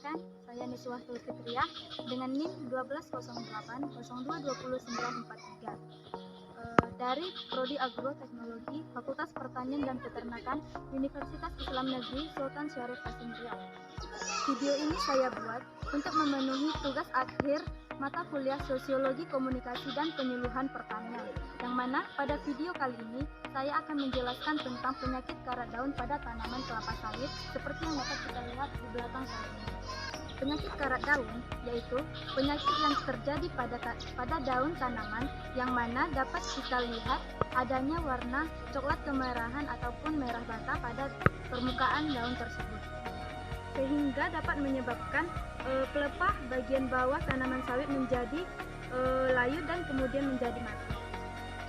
Perkenalkan, saya Niswatul Fitriah dengan NIM 120802209943 dari Prodi Agroteknologi Fakultas Pertanian dan Peternakan Universitas Islam Negeri Sultan Syarif Kasim Riau. Video ini saya buat untuk memenuhi tugas akhir mata kuliah Sosiologi Komunikasi dan Penyuluhan Pertanian, yang mana pada video kali ini saya akan menjelaskan tentang penyakit karat daun pada tanaman kelapa sawit seperti yang dapat kita lihat di belakang saya ini. Penyakit karat daun yaitu penyakit yang terjadi pada daun tanaman yang mana dapat kita lihat adanya warna coklat kemerahan ataupun merah bata pada permukaan daun tersebut, sehingga dapat menyebabkan pelepah bagian bawah tanaman sawit menjadi layu dan kemudian menjadi mati.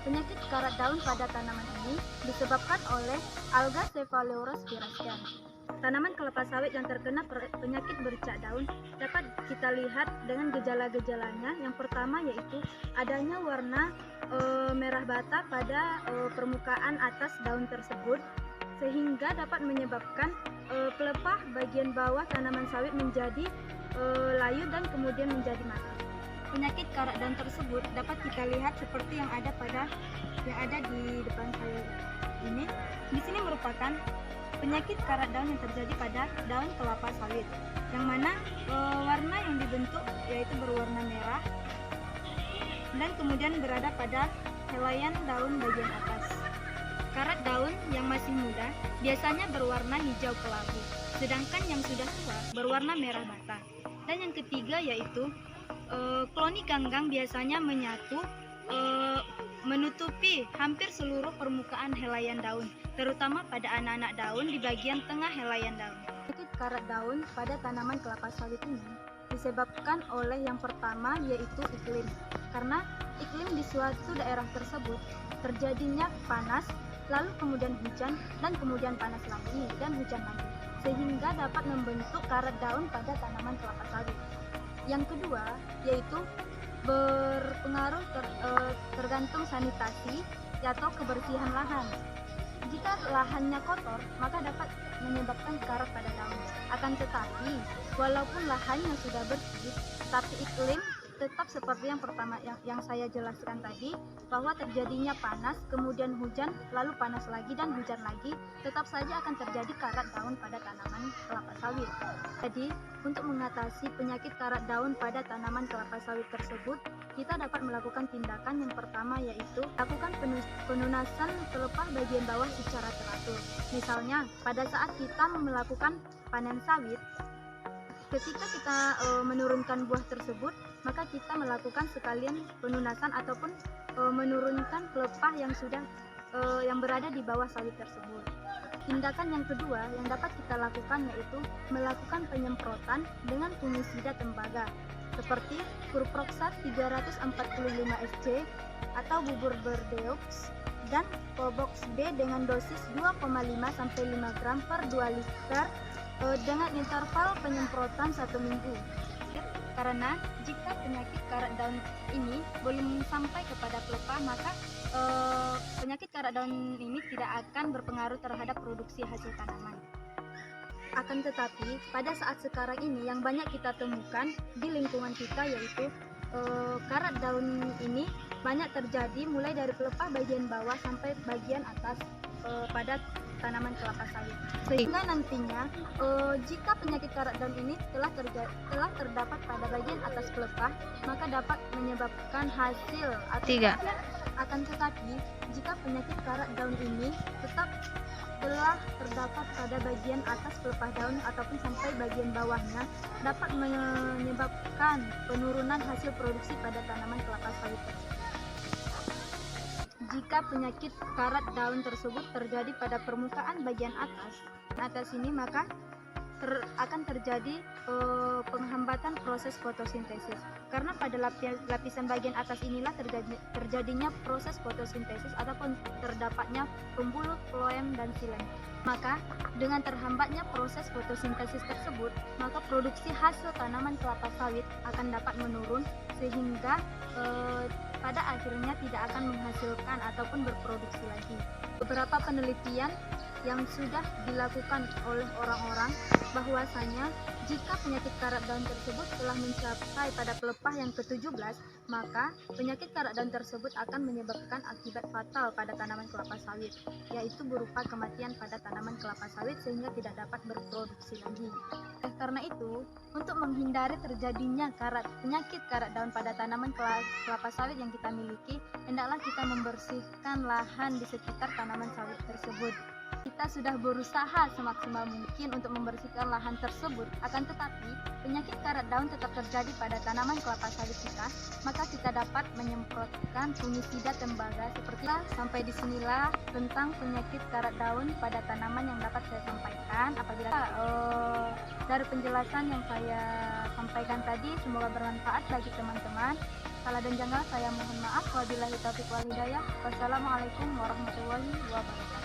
Penyakit karat daun pada tanaman ini disebabkan oleh alga Cephaloros virascans. Tanaman kelapa sawit yang terkena penyakit bercak daun dapat kita lihat dengan gejala-gejalanya. Yang pertama yaitu adanya warna merah bata pada permukaan atas daun tersebut, sehingga dapat menyebabkan pelepah bagian bawah tanaman sawit menjadi layu dan kemudian menjadi mati. Penyakit karat daun tersebut dapat kita lihat seperti yang ada di depan saya ini. Di sini merupakan penyakit karat daun yang terjadi pada daun kelapa sawit, yang mana warna yang dibentuk yaitu berwarna merah dan kemudian berada pada helaian daun bagian atas. Karat daun yang masih muda biasanya berwarna hijau kelabu, sedangkan yang sudah tua berwarna merah bata. Dan yang ketiga yaitu kloni ganggang biasanya menyatu menutupi hampir seluruh permukaan helaian daun, terutama pada anak-anak daun di bagian tengah helaian daun. Penyakit karat daun pada tanaman kelapa sawit ini disebabkan oleh yang pertama yaitu iklim, karena iklim di suatu daerah tersebut terjadinya panas, lalu kemudian hujan, dan kemudian panas lagi dan hujan lagi, sehingga dapat membentuk karat daun pada tanaman kelapa sawit. Yang kedua yaitu berpengaruh tergantung sanitasi atau kebersihan lahan. Jika lahannya kotor, maka dapat menyebabkan karat pada daun. Akan tetapi, walaupun lahannya sudah bersih, tapi iklim tetap seperti yang pertama yang saya jelaskan tadi, bahwa terjadinya panas, kemudian hujan, lalu panas lagi dan hujan lagi, tetap saja akan terjadi karat daun pada tanaman kelapa sawit. Jadi, untuk mengatasi penyakit karat daun pada tanaman kelapa sawit tersebut, kita dapat melakukan tindakan yang pertama yaitu lakukan penunasan pelepah bagian bawah secara teratur. Misalnya, pada saat kita melakukan panen sawit, ketika kita menurunkan buah tersebut, maka kita melakukan sekalian penunasan ataupun menurunkan pelepah yang berada di bawah sawit tersebut. Tindakan yang kedua yang dapat kita lakukan yaitu melakukan penyemprotan dengan fungisida tembaga seperti Furproxat 345 SC atau bubur berdeoks dan Pobox B dengan dosis 2,5 sampai 5 gram per 2 liter dengan interval penyemprotan 1 minggu. Karena jika penyakit karat daun ini belum sampai kepada pelepah, maka penyakit karat daun ini tidak akan berpengaruh terhadap produksi hasil tanaman. Akan tetapi, pada saat sekarang ini yang banyak kita temukan di lingkungan kita yaitu karat daun ini banyak terjadi mulai dari pelepah bagian bawah sampai bagian atas pada tanaman kelapa sawit, sehingga nantinya jika penyakit karat daun ini telah terdapat pada bagian atas pelepah, maka dapat menyebabkan hasil akan tetapi jika penyakit karat daun ini tetap telah terdapat pada bagian atas pelepah daun ataupun sampai bagian bawahnya, dapat menyebabkan penurunan hasil produksi pada tanaman kelapa sawit tersebut. Jika penyakit karat daun tersebut terjadi pada permukaan bagian atas ini, maka akan terjadi penghambatan proses fotosintesis. Karena pada lapisan bagian atas inilah terjadinya proses fotosintesis ataupun terdapatnya pembuluh floem dan xilem. Maka dengan terhambatnya proses fotosintesis tersebut, maka produksi hasil tanaman kelapa sawit akan dapat menurun, sehingga pada akhirnya tidak akan menghasilkan ataupun berproduksi lagi. Beberapa penelitian yang sudah dilakukan oleh orang-orang bahwasanya jika penyakit karat daun tersebut telah mencapai pada pelepah yang ke-17, maka penyakit karat daun tersebut akan menyebabkan akibat fatal pada tanaman kelapa sawit, yaitu berupa kematian pada tanaman kelapa sawit sehingga tidak dapat berproduksi lagi. Karena itu, untuk menghindari terjadinya penyakit karat daun pada tanaman kelapa sawit yang kita miliki, hendaklah kita membersihkan lahan di sekitar tanaman sawit tersebut. Kita sudah berusaha semaksimal mungkin untuk membersihkan lahan tersebut, akan tetapi penyakit karat daun tetap terjadi pada tanaman kelapa sawit kita, maka kita dapat menyemprotkan fungisida tembaga seperti itu. Sampai disinilah tentang penyakit karat daun pada tanaman yang dapat saya sampaikan. Apabila dari penjelasan yang saya sampaikan tadi semoga bermanfaat bagi teman-teman. Salah dan janggal saya mohon maaf. Wabillahi taufiq wal hidayah. Wassalamualaikum warahmatullahi wabarakatuh.